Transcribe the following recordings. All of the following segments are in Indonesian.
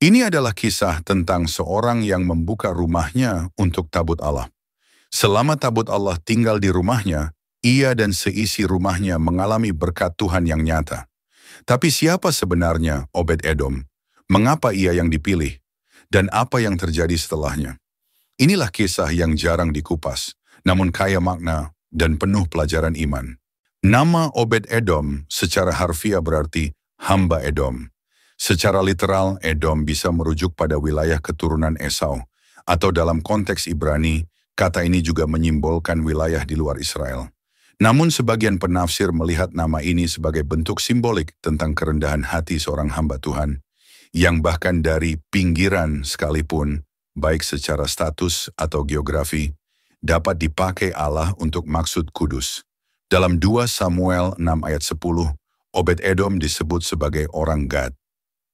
Ini adalah kisah tentang seorang yang membuka rumahnya untuk tabut Allah. Selama tabut Allah tinggal di rumahnya, ia dan seisi rumahnya mengalami berkat Tuhan yang nyata. Tapi siapa sebenarnya Obed-Edom? Mengapa ia yang dipilih? Dan apa yang terjadi setelahnya? Inilah kisah yang jarang dikupas, namun kaya makna dan penuh pelajaran iman. Nama Obed-Edom secara harfiah berarti hamba Edom. Secara literal, Edom bisa merujuk pada wilayah keturunan Esau, atau dalam konteks Ibrani, kata ini juga menyimbolkan wilayah di luar Israel. Namun sebagian penafsir melihat nama ini sebagai bentuk simbolik tentang kerendahan hati seorang hamba Tuhan, yang bahkan dari pinggiran sekalipun, baik secara status atau geografi, dapat dipakai Allah untuk maksud kudus. Dalam 2 Samuel 6 ayat 10, Obed-Edom disebut sebagai orang Gad.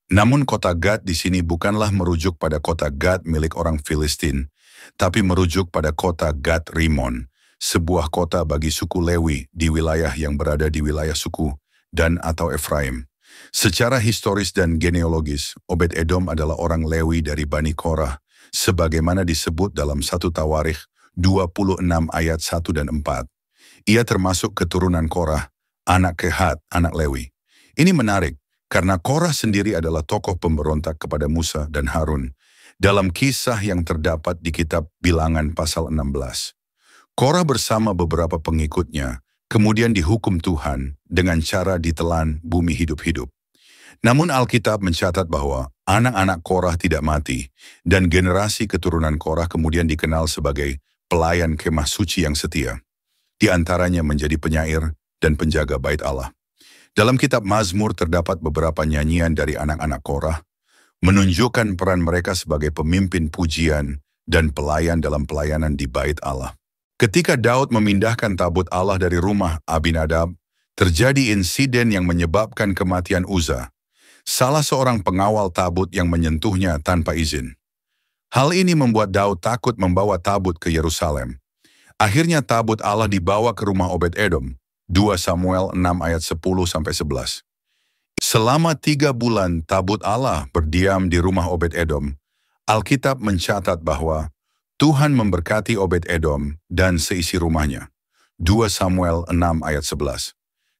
Namun kota Gad di sini bukanlah merujuk pada kota Gad milik orang Filistin, tapi merujuk pada kota Gad Rimon, sebuah kota bagi suku Lewi di wilayah yang berada di wilayah suku Dan atau Efraim. Secara historis dan genealogis, Obed-Edom adalah orang Lewi dari Bani Korah, sebagaimana disebut dalam 1 Tawarikh 26 ayat 1 dan 4. Ia termasuk keturunan Korah, anak Kehat, anak Lewi. Ini menarik, karena Korah sendiri adalah tokoh pemberontak kepada Musa dan Harun dalam kisah yang terdapat di kitab Bilangan pasal 16. Korah bersama beberapa pengikutnya kemudian dihukum Tuhan dengan cara ditelan bumi hidup-hidup. Namun Alkitab mencatat bahwa anak-anak Korah tidak mati dan generasi keturunan Korah kemudian dikenal sebagai pelayan kemah suci yang setia. Di antaranya menjadi penyair dan penjaga bait Allah. Dalam kitab Mazmur terdapat beberapa nyanyian dari anak-anak Korah, menunjukkan peran mereka sebagai pemimpin pujian dan pelayan dalam pelayanan di bait Allah. Ketika Daud memindahkan tabut Allah dari rumah Abinadab, terjadi insiden yang menyebabkan kematian Uza, salah seorang pengawal tabut yang menyentuhnya tanpa izin. Hal ini membuat Daud takut membawa tabut ke Yerusalem. Akhirnya tabut Allah dibawa ke rumah Obed-Edom, 2 Samuel 6 ayat 10-11. Selama 3 bulan tabut Allah berdiam di rumah Obed-Edom, Alkitab mencatat bahwa Tuhan memberkati Obed-Edom dan seisi rumahnya. 2 Samuel 6 ayat 11.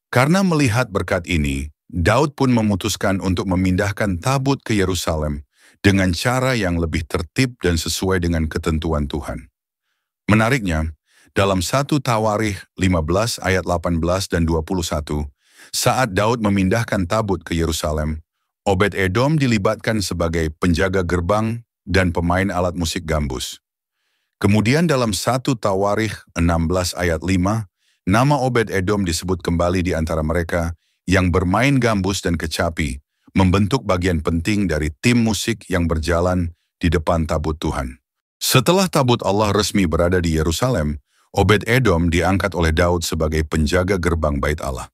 Karena melihat berkat ini, Daud pun memutuskan untuk memindahkan tabut ke Yerusalem dengan cara yang lebih tertib dan sesuai dengan ketentuan Tuhan. Menariknya, dalam 1 Tawarikh 15 ayat 18 dan 21, saat Daud memindahkan tabut ke Yerusalem, Obed-Edom dilibatkan sebagai penjaga gerbang dan pemain alat musik gambus. Kemudian dalam 1 Tawarikh 16 ayat 5, nama Obed-Edom disebut kembali di antara mereka yang bermain gambus dan kecapi, membentuk bagian penting dari tim musik yang berjalan di depan tabut Tuhan. Setelah tabut Allah resmi berada di Yerusalem, Obed-Edom diangkat oleh Daud sebagai penjaga gerbang bait Allah.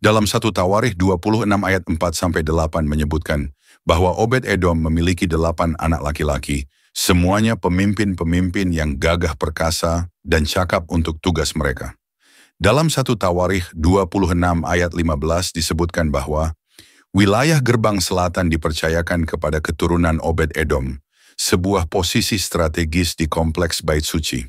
Dalam 1 Tawarikh 26 ayat 4-8 menyebutkan bahwa Obed-Edom memiliki 8 anak laki-laki, semuanya pemimpin-pemimpin yang gagah perkasa dan cakap untuk tugas mereka. Dalam 1 Tawarikh 26 ayat 15 disebutkan bahwa wilayah gerbang selatan dipercayakan kepada keturunan Obed-Edom, sebuah posisi strategis di kompleks bait suci.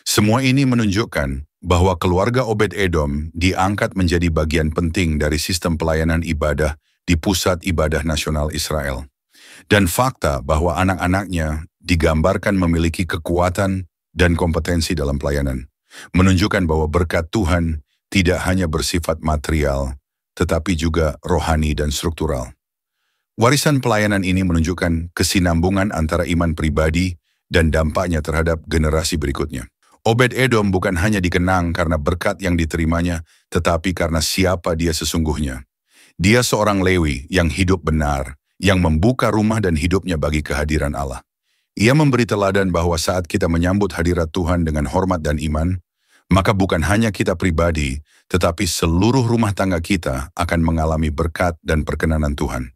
Semua ini menunjukkan bahwa keluarga Obed-Edom diangkat menjadi bagian penting dari sistem pelayanan ibadah di Pusat Ibadah Nasional Israel. Dan fakta bahwa anak-anaknya digambarkan memiliki kekuatan dan kompetensi dalam pelayanan, menunjukkan bahwa berkat Tuhan tidak hanya bersifat material, tetapi juga rohani dan struktural. Warisan pelayanan ini menunjukkan kesinambungan antara iman pribadi dan dampaknya terhadap generasi berikutnya. Obed-Edom bukan hanya dikenang karena berkat yang diterimanya, tetapi karena siapa dia sesungguhnya. Dia seorang Lewi yang hidup benar, yang membuka rumah dan hidupnya bagi kehadiran Allah. Ia memberi teladan bahwa saat kita menyambut hadirat Tuhan dengan hormat dan iman, maka bukan hanya kita pribadi, tetapi seluruh rumah tangga kita akan mengalami berkat dan perkenanan Tuhan.